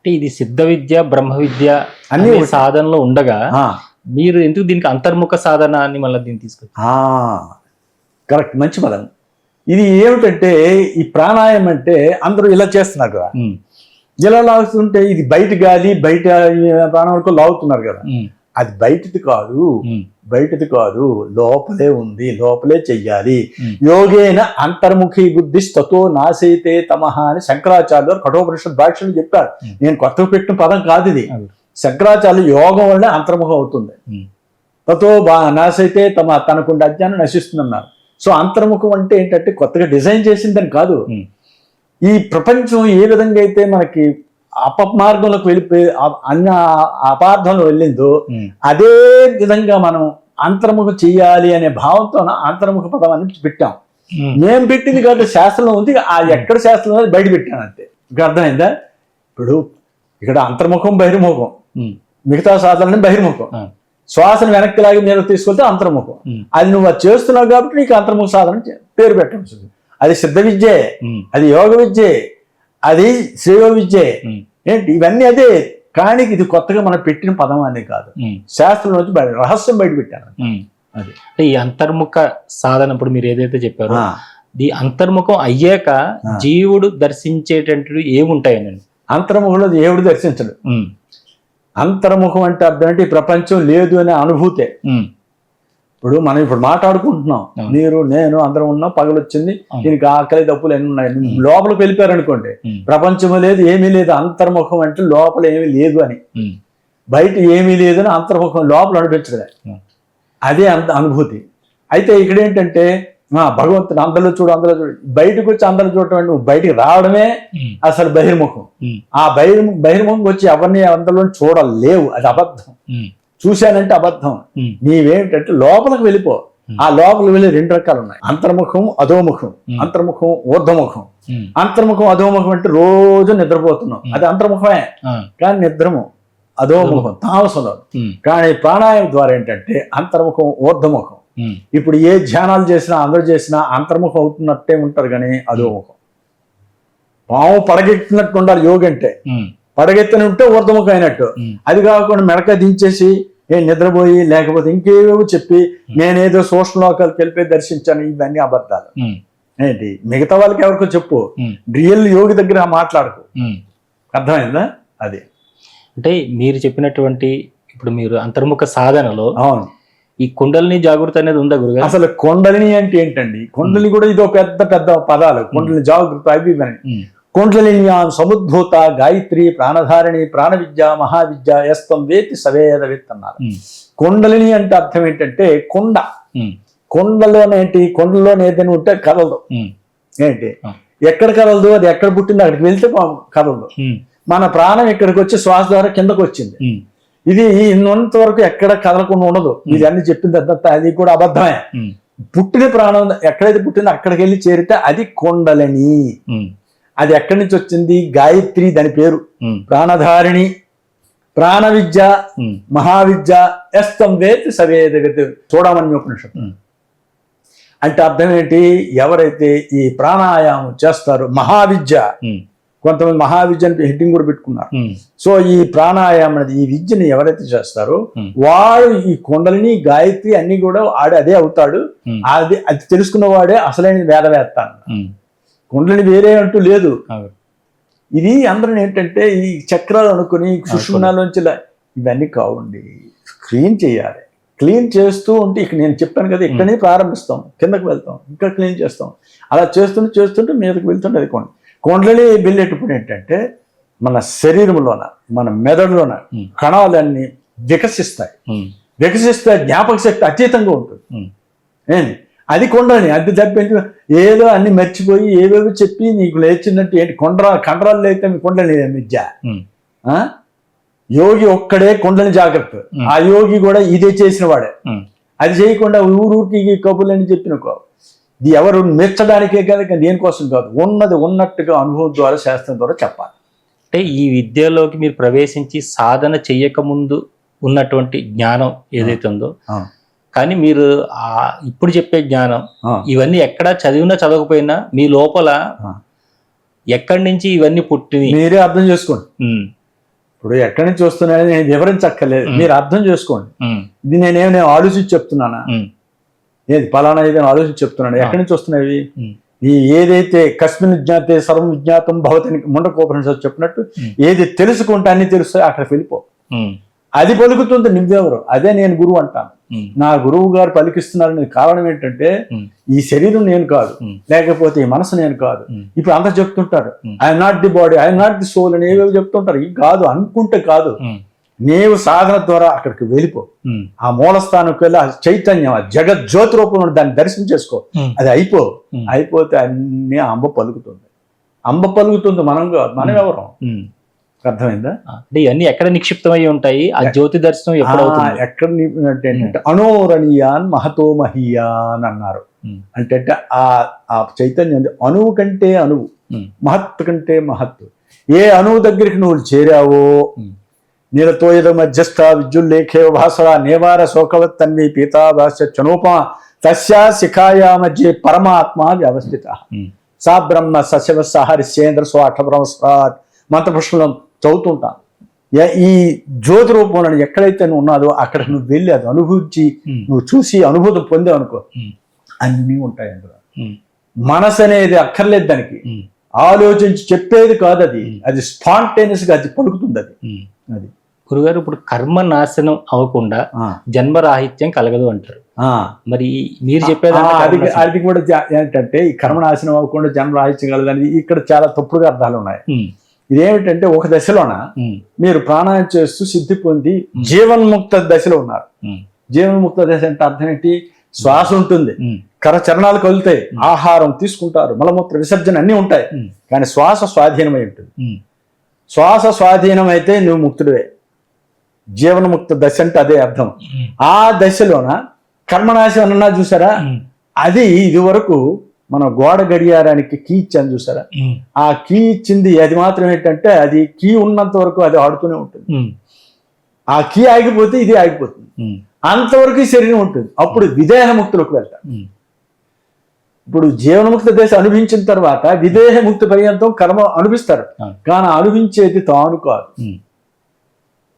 అంటే ఇది సిద్ధ విద్య బ్రహ్మ విద్య అన్ని అనే సాధనలో ఉండగా ఆ, మీరు ఎందుకు దీనికి అంతర్ముఖ సాధన అని మళ్ళీ దీన్ని తీసుకొచ్చారు? ఆ, కరెక్ట్, మంచి పదం. ఇది ఏమిటంటే ఈ ప్రాణాయామం అంటే అందరూ ఇలా చేస్తున్నారు కదా, ఉమ్, ఇలా లాగుతుంటే ఇది బయట గాలి బయట ప్రాణం వరకు లాగుతున్నారు కదా, ఉమ్, అది బయటది కాదు, ఉమ్, బయటది కాదు, లోపలే ఉంది, లోపలే చెయ్యాలి. ఉమ్, యోగేన అంతర్ముఖి బుద్ధి తతో నాశైతే తమహ అని శంకరాచార్యులు కఠోపనిషత్ భాష్యంలో చెప్పారు. ఉమ్. నేను కొత్తగా పెట్టిన పదం కాదు ఇది. అవును. శంకరాచార్యులు యోగం వల్లే అంతర్ముఖం అవుతుంది. ఉమ్, తతో నాశైతే తనకుండే అజ్ఞానం నశిస్తుందన్నారు. సో అంతర్ముఖం అంటే ఏంటంటే కొత్తగా డిజైన్ చేసిందని కాదు. ఉమ్, ఈ ప్రపంచం ఏ విధంగా అయితే మనకి అపమార్గంలోకి వెళ్ళిపోయి అన్న అపార్థంలో వెళ్ళిందో ఉమ్, అదే విధంగా మనం అంతర్ముఖం చెయ్యాలి అనే భావంతో అంతర్ముఖ పదం అని పెట్టాం. ఉమ్, మేము పెట్టింది కాదు, శాస్త్రంలో ఉంది. ఆ ఎక్కడ శాస్త్రంలో ఉంది బయట పెట్టాను అంతే. ఇంకా అర్థమైందా? ఇప్పుడు ఇక్కడ అంతర్ముఖం బహిర్ముఖం, ఉమ్, మిగతా సాధనని బహిర్ముఖం. ఆ, శ్వాసను వెనక్కి లాగి మీద తీసుకెళ్తే అంతర్ముఖం. ఉమ్, అది నువ్వు అది చేస్తున్నావు కాబట్టి నీకు అంతర్ముఖ సాధన పేరు పెట్టవచ్చు. అది సిద్ధ విద్యే, ఉమ్, అది యోగ విద్యే, అది శ్రేయో విద్యే. ఉమ్, ఏంటి ఇవన్నీ అదే, కానీ ఇది కొత్తగా మనం పెట్టిన పదం అనేది కాదు. ఉమ్, శాస్త్రం నుంచి రహస్యం బయట పెట్టాను. ఉమ్. అది అంటే ఈ అంతర్ముఖ సాధన ఇప్పుడు మీరు ఏదైతే చెప్పారో ఆ, ఈ అంతర్ముఖం అయ్యాక ఆ. జీవుడు దర్శించేటటువంటి ఏముంటాయనండి? అంతర్ముఖంలో దేవుడు దర్శించడు. ఉమ్, అంతర్ముఖం అంటే అర్థం అంటే ఈ ప్రపంచం లేదు అనే అనుభూతే. ఉమ్, మనం ఇప్పుడు మాట్లాడుకుంటున్నాం, అవును. మీరు నేను అందరం ఉన్నాం, పగలు వచ్చింది, అవును. దీనికి ఆకలి తప్పులు ఎన్ని ఉన్నాయి. లోపలికి వెళ్ళిపోయారు అనుకోండి, ఉమ్, ప్రపంచం లేదు, ఏమీ లేదు. అంతర్ముఖం అంటే లోపల ఏమీ లేదు అని, ఉమ్, బయట ఏమీ లేదని అంతర్ముఖం లోపల అనిపించలే. ఉమ్, అదే అంత అనుభూతి. అయితే ఇక్కడ ఏంటంటే భగవంతుడు అందరిలో చూడు, అందరిలో చూడు, బయటకు వచ్చి అందరిలో చూడటం అంటే నువ్వు బయటికి రావడమే ఉమ్, అసలు బహిర్ముఖం. ఉమ్, ఆ బహిర్ముఖం వచ్చి ఎవరిని అందరిలో చూడలేవు, అది అబద్ధం. ఉమ్, చూశానంటే అబద్ధం. ఉమ్, నీవేమిటంటే లోపలికి వెళ్ళిపో. ఆ లోపలికి వెళ్ళి రెండు రకాలు ఉన్నాయి, అంతర్ముఖం అధోముఖం. అంతర్ముఖం ఊర్ధముఖం. ఉమ్, అంతర్ముఖం అధోముఖం అంటే రోజు నిద్రపోతున్నాం, అది అంతర్ముఖమే. ఆ, కానీ నిద్రము అధోముఖం, తామసంలో. ఉమ్, కానీ ప్రాణాయామం ద్వారా ఏంటంటే అంతర్ముఖం ఊర్ధముఖం. ఉమ్, ఇప్పుడు ఏ ధ్యానాలు చేసినా అందరూ చేసినా అంతర్ముఖం అవుతున్నట్టే ఉంటారు, కానీ అధోముఖం. పాము పడగెత్తినట్టు ఉండాలి యోగి అంటే. ఉమ్, పడగెత్తని ఉంటే ఊర్ధముఖం అయినట్టు. ఉమ్, అది కాకుండా మెడక దించేసి నిద్రపోయి లేకపోతే ఇంకేవో చెప్పి నేనేదో సూక్ష్మలోకాలకు వెళ్ళిపోయి దర్శించాను, ఇవన్నీ అబద్ధాలు. ఉమ్, ఏంటి మిగతా వాళ్ళకి ఎవరికో చెప్పు, ఉమ్, రియల్ యోగి దగ్గర మాట్లాడకు. ఉమ్. అర్థమైందా? అది అంటే మీరు చెప్పినటువంటి ఇప్పుడు మీరు అంతర్ముఖ సాధనలో అవును. ఈ కుండలిని జాగృతి అనేది ఉందా గురుగారు? అసలు కొండలిని అంటే ఏంటండి? కొండలిని కూడా ఇదో పెద్ద పెద్ద పదాలు. కొండలిని జాగృత అవి ఇవని. ఉమ్, కుండలిన్యాం సముద్భూత గాయత్రి ప్రాణధారిణి ప్రాణ విద్య మహావిద్య యస్తం వేతి సవేదవిత్ అన్నారు. ఉమ్, కుండలిని అంటే అర్థం ఏంటంటే కొండ. ఉమ్, కొండలోనేంటి, కొండలోనే ఏదైనా ఉంటే కదలదు. ఉమ్, ఏంటి ఆ. ఎక్కడ కదలదు, అది ఎక్కడ పుట్టిందో అక్కడికి వెళ్తే కదలదు. ఉమ్, మన ప్రాణం ఇక్కడికి వచ్చి శ్వాస ద్వారా కిందకు వచ్చింది. ఉమ్, ఇది ఉన్నంత వరకు ఎక్కడ కదలకుండా ఉండదు. ఇది అన్ని చెప్పింది అంతా అది కూడా అబద్ధమే. ఉమ్, పుట్టిన ప్రాణం ఎక్కడైతే పుట్టిందో అక్కడికి వెళ్ళి చేరితే అది కొండలిని. ఉమ్, అది ఎక్కడి నుంచి వచ్చింది? గాయత్రి దాని పేరు. ఉమ్, ప్రాణధారిణి ప్రాణ విద్య ఉమ్, మహావిద్య యస్తం వేతి సవేదవిత్ చూడమని ఉపనిషత్తు. ఉమ్, అంటే అర్థం ఏంటి? ఎవరైతే ఈ ప్రాణాయామం చేస్తారో మహావిద్య, ఉమ్, కొంతమంది మహావిద్యని హెడ్డింగ్ కూడా పెట్టుకున్నారు. ఉమ్, సో ఈ ప్రాణాయామం అనేది, ఈ విద్యని ఎవరైతే చేస్తారో Hmm. వాడు ఈ కొండలిని గాయత్రి అన్ని కూడా ఆడే అదే అవుతాడు. Hmm. అది తెలుసుకున్న వాడే అసలైన వేదవేత్త. ఉమ్, కొండలిని వేరే అంటూ లేదు. అవును. ఇది అందరం ఏంటంటే ఈ చక్రాలు అనుకుని సుషుమ్నాలోంచి ఇవన్నీ కావండి. క్లీన్ చేయాలి. క్లీన్ చేస్తూ ఉంటే ఇక్కడ నేను చెప్పాను కదా, ఇక్కడనే ప్రారంభిస్తాం, కిందకు వెళ్తాం, ఇంకా క్లీన్ చేస్తాం. అలా చేస్తుంటే మీదకి వెళ్తుంటే అది కొండలి వెళ్ళేటప్పుడు ఏంటంటే మన శరీరంలోన మన మెదడులోన Hmm. కణాలన్నీ వికసిస్తాయి. ఉమ్, వికసిస్తే జ్ఞాపక శక్తి అతీతంగా ఉంటుంది. ఉమ్, ఏంటి అది కొండని, అది తప్పించి ఏదో అన్ని మర్చిపోయి ఏవేవో చెప్పి నీకు లేచినట్టు ఏంటి కండరాలు లేకపోతే మీ కొండని విద్య. ఉమ్, ఆ? యోగి ఒక్కడే కొండని జాగ్రత్త. ఆ యోగి కూడా ఇదే చేసిన వాడే. ఉమ్, అది చేయకుండా ఊరికి కబుర్లని చెప్పిన ఇది ఎవరు మెచ్చడానికే కదా, దేనికోసం కాదు. ఉన్నది ఉన్నట్టుగా అనుభవం ద్వారా శాస్త్రం ద్వారా చెప్పాలి. అంటే ఈ విద్యలోకి మీరు ప్రవేశించి సాధన చెయ్యక ముందు ఉన్నటువంటి జ్ఞానం ఏదైతే ఉందో, కానీ మీరు ఇప్పుడు చెప్పే జ్ఞానం ఇవన్నీ ఎక్కడ చదివినా చదవకపోయినా మీ లోపల ఎక్కడి నుంచి ఇవన్నీ పుట్టినవి మీరే అర్థం చేసుకోండి. ఇప్పుడు ఎక్కడి నుంచి వస్తున్నాయని నేను వివరించక్కర్లేదు, మీరు అర్థం చేసుకోండి. ఇది నేను ఆలోచించి చెప్తున్నానా, ఏది పలానా ఏదైనా ఆలోచించి చెప్తున్నాను. ఎక్కడి నుంచి వస్తున్నాయి? ఈ ఏదైతే కస్మిన్ విజ్ఞాతే సర్వం విజ్ఞాతం భవతని ముండకోపనిషత్తు చెప్పినట్టు ఏది తెలుసుకుంటే అన్ని తెలుస్తాయి, అక్కడికి వెళ్ళిపో. అది పలుకుతుంది, నువ్వెవరు? అదే నేను గురువు అంటాను. నా గురువు గారు పలికిస్తున్నారనే కారణం ఏంటంటే ఈ శరీరం నేను కాదు, లేకపోతే ఈ మనసు నేను కాదు. ఇప్పుడు అంతా చెప్తుంటారు I'm not the body, I'm not the soul అని ఏవేవి చెప్తుంటారు. ఇది కాదు, అనుకుంటే కాదు. నీవు సాధన ద్వారా అక్కడికి వెళ్ళిపో, ఆ మూలస్థానంకి వెళ్ళి ఆ చైతన్యం, ఆ జగజ్యోతి రూపంలో దాన్ని దర్శనం చేసుకో. అది అయిపోతే అన్ని అంబ పలుకుతుంది. అంబ పలుకుతుంది, మనం ఎవరం? అర్థమైందా? అంటే ఇవన్నీ ఎక్కడ నిక్షిప్తమై ఉంటాయి? ఆ జ్యోతి దర్శనం ఎక్కడ ఏంటంటే అనోరణీయాన్ మహతో మహీయాన్ అన్నారు. అంటే ఆ చైతన్యం అణువు కంటే అణువు, మహత్తు కంటే మహత్తు. ఏ అణువు దగ్గరికి నువ్వు చేరావో, నీలతోయద మధ్యస్థ విద్యుల్లేఖేవ భాసరా నేవార శోకవత్ తన్వి పీతాభాస్య చనోపమ తస్యా శిఖాయా మధ్య పరమాత్మ వ్యవస్థిత సా బ్రహ్మ సశివ సహరిశ్చేంద్ర స్వాఠ బ్రహ్మస్వాత్ మంత్రపుష్పం చదువుతుంటాను. ఈ జ్యోతి రూపంలో ఎక్కడైతే నువ్వు ఉన్నాదో అక్కడికి నువ్వు వెళ్ళి అది అనుభవించి నువ్వు చూసి అనుభూతి పొందావు అనుకో, అన్నీ ఉంటాయి అందులో. మనసు అనేది అక్కర్లేదు దానికి, ఆలోచించి చెప్పేది కాదు, అది స్పాంటేనియస్ గా అది పలుకుతుంది. అది గురుగారు, ఇప్పుడు కర్మ నాశనం అవ్వకుండా జన్మరాహిత్యం కలగదు అంటారు. మరి మీరు చెప్పేది అది కూడా ఏంటంటే ఈ కర్మ నాశనం అవ్వకుండా జన్మరాహిత్యం కలదు అనేది ఇక్కడ చాలా తప్పుడుగా అర్థాలు ఉన్నాయి. ఇదేమిటంటే ఒక దశలోన మీరు ప్రాణాయామం చేస్తూ సిద్ధి పొంది జీవన్ముక్త దశలో ఉన్నారు. జీవన్ముక్త దశ అంటే అర్థం ఏంటి? శ్వాస ఉంటుంది, కరచరణాలు కలుగుతాయి, ఆహారం తీసుకుంటారు, మలమూత్ర విసర్జన అన్ని ఉంటాయి, కానీ శ్వాస స్వాధీనమై ఉంటుంది. శ్వాస స్వాధీనం అయితే నువ్వు ముక్తుడివే. జీవన్ముక్త దశ అంటే అదే అర్థం. ఆ దశలోన కర్మనాశం అన్నా చూసారా, అది ఇది వరకు మన గోడ గడియారానికి కీ ఇచ్చాను చూసారా, ఆ కీ ఇచ్చింది అది మాత్రం ఏంటంటే అది కీ ఉన్నంత వరకు అది ఆడుతూనే ఉంటుంది. ఆ కీ ఆగిపోతే ఇది ఆగిపోతుంది, అంతవరకు శరీరం ఉంటుంది. అప్పుడు విదేహముక్తులకు వెళ్తారు. ఇప్పుడు జీవన్ముక్త దశ అనుభవించిన తర్వాత విదేహముక్తి పర్యంతం కర్మ అనుభవిస్తారు, కానీ అనుభవించేది తాను కాదు,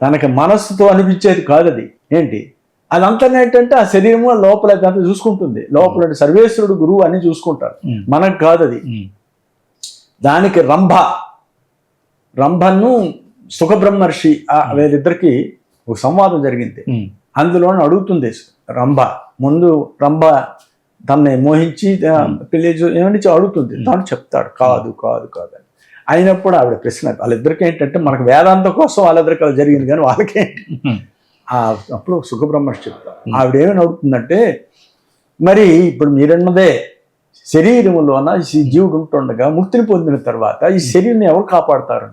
తనకి మనస్సుతో అనిపించేది కాదు. అది ఏంటి? అదంతా ఏంటంటే ఆ శరీరము లోపల అదంతా చూసుకుంటుంది. లోపల సర్వేశ్వరుడు గురువు అన్ని చూసుకుంటారు, మనకు కాదు అది. దానికి రంభను సుఖబ్రహ్మర్షి వీళ్ళిద్దరికి ఒక సంవాదం జరిగింది. అందులో అడుగుతుంది ముందు రంభ తనని మోహించి పెళ్లి ఏమని అడుగుతుంది, తాను చెప్తాడు కాదు కాదు కాదు అని. అయినప్పుడు ఆవిడ ప్రశ్న, వాళ్ళిద్దరికి ఏంటంటే మనకు వేదాంతం కోసం వాళ్ళిద్దరికి అలా జరిగింది, కానీ వాళ్ళకేంటి అప్పుడు సుఖబ్రహ్మర్షి చెప్తారు. ఆవిడ ఏమని అడుగుతుందంటే, మరి ఇప్పుడు మీరన్నదే శరీరంలోన ఈ జీవుడు ఉంటుండగా ముక్తిని పొందిన తర్వాత ఈ శరీరాన్ని ఎవరు కాపాడుతారు,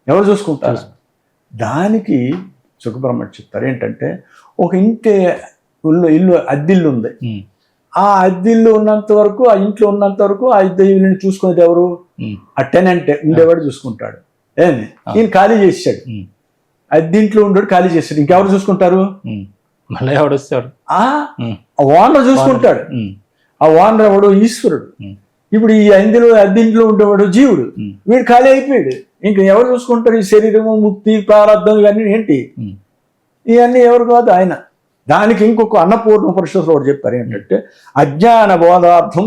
ఎవరు చూసుకుంటారు? దానికి సుఖబ్రహ్మర్షి చెప్తారు ఏంటంటే, ఒక ఇల్లు అద్దిల్లు ఉంది, ఆ అద్దిల్లు ఉన్నంత వరకు, ఆ ఇంట్లో ఉన్నంత వరకు ఆ ఇల్లుని చూసుకునేది ఎవరు? ఆ టెనెంట్ ఉండేవాడు చూసుకుంటాడు. ఏమి ఈయన ఖాళీ చేసాడు, అద్దింట్లో ఉండేవాడు ఖాళీ చేస్తాడు, ఇంకెవరు చూసుకుంటారు? మళ్ళీ ఎవడు వస్తాడు? ఆ ఓనర్ చూసుకుంటాడు. ఆ ఓనర్ ఎవడు? ఈశ్వరుడు. ఇప్పుడు ఈ అద్దింట్లో ఉండేవాడు జీవుడు, వీడు ఖాళీ అయిపోయాడు, ఇంక ఎవరు చూసుకుంటారు? ఈ శరీరము, ముక్తి, ప్రారంధం ఇవన్నీ ఏంటి? ఇవన్నీ ఎవరు కాదు, ఆయన. దానికి ఇంకొక అన్నపూర్ణ పరిషత్తులో ఒకటి చెప్పారు ఏంటంటే, అజ్ఞాన బోధార్థం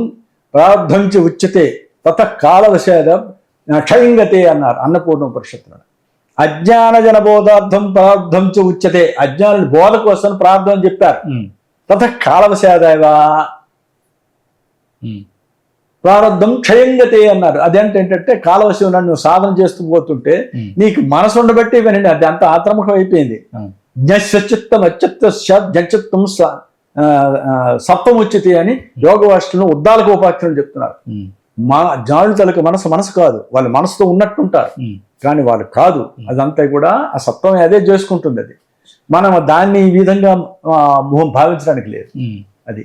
ప్రారంధం చ ఉచ్యతే తత కాలవశేద క్షయంగతే అన్నారు అన్నపూర్ణ పరిషత్తులో. అజ్ఞాన జన బోధార్థం ప్రారంధం చ ఉచ్యతే, అజ్ఞానుల బోధ కోసం ప్రార్థన అని చెప్పారు. తత కాలవశేదవా ప్రారంధం క్షయంగతే అన్నారు. అదేంటంటే కాలవశం నువ్వు సాధన చేస్తూ పోతుంటే నీకు మనసు ఉండబట్టి ఇవన్నీ అది అంత ఆత్రముఖం అయిపోయింది. జ్ఞచిత్తం అత్యత్వం సత్వం ఉచ్యతే అని యోగ వాష్ఠులను ఉద్దాలక ఉపాఖ్యలు చెప్తున్నారు. జాడు తలకు మనసు కాదు, వాళ్ళు మనసుతో ఉన్నట్టుంటారు, కానీ వాళ్ళు కాదు. అదంతా కూడా ఆ సత్వం అదే చేసుకుంటుంది. అది మనం దాన్ని ఈ విధంగా భావించడానికి లేదు. అది